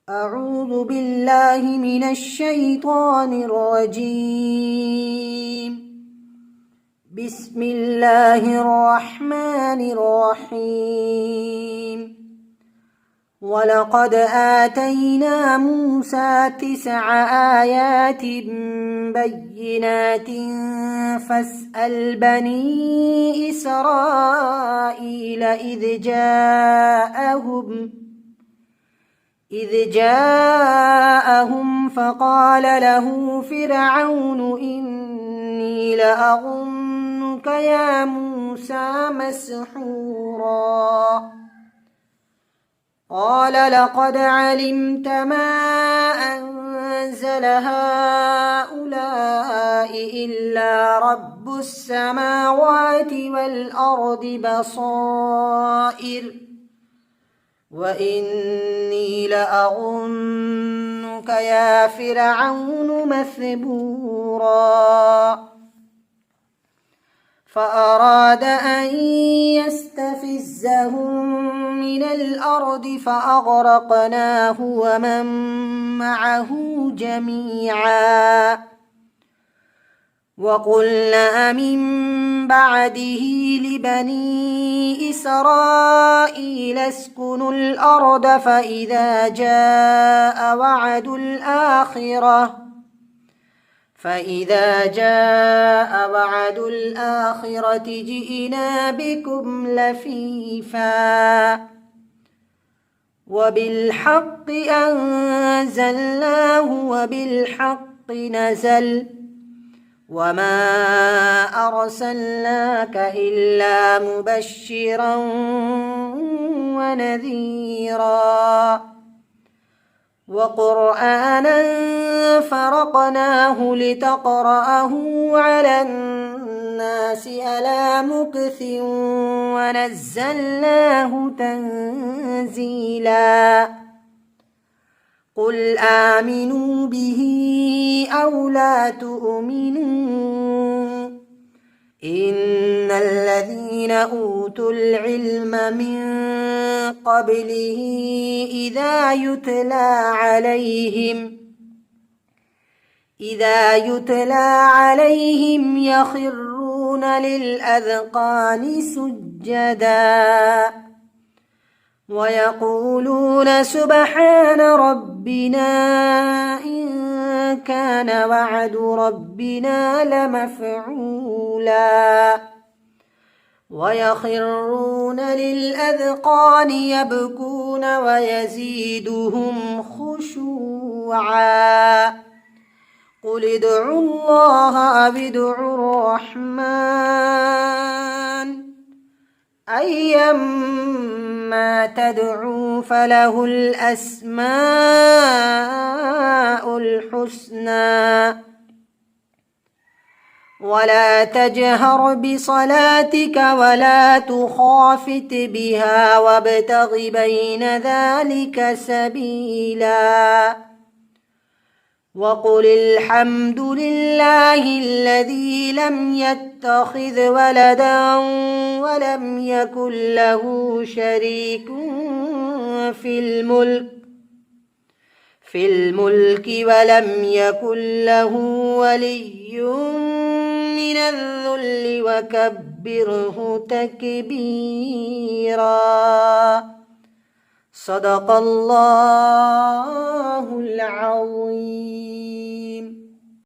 أعوذ بالله من الشيطان الرجيم. بسم الله الرحمن الرحيم. ولقد آتينا موسى 9 آيات بينات فاسأل بني إسرائيل إذ جاءهم فقال له فرعون إني لأظنك يا موسى مسحورا. قال لقد علمت ما أنزل هؤلاء إلا رب السماوات والأرض بصائر وإني لأظنك يا فرعون مثبورا. فأراد أن يستفزهم من الأرض فأغرقناه ومن معه جميعا. وقلنا من بعده لبني إسرائيل اسكنوا الأرض فإذا جاء وعد الآخرة جئنا بكم لفيفا. وبالحق أنزلناه وبالحق نزل وما أرسلناك إلا مبشرا ونذيرا. وقرآنا فرقناه لتقرأه على الناس على مكث ونزلناه تنزيلا. قل آمنوا به أو لا تؤمنوا إن الذين أوتوا العلم من قبله إذا يتلى عليهم يخرون للأذقان سجدا ويقولون سبحان ربنا إن كان وعد ربنا لمفعولا. ويخرون للأذقان يبكون ويزيدهم خشوعا. قل ادعوا الله أو ادعوا الرحمن أيما تدعوا فله الأسماء الحسنى. ولا تجهر بصلاتك ولا تخافت بها وابتغ بين ذلك سبيلا. وقل الحمد لله الذي لم يتخذ ولدا ولم يكن له شريك في الملك ولم يكن له ولي من الذل وكبره تكبيرا. صدق الله العظيم.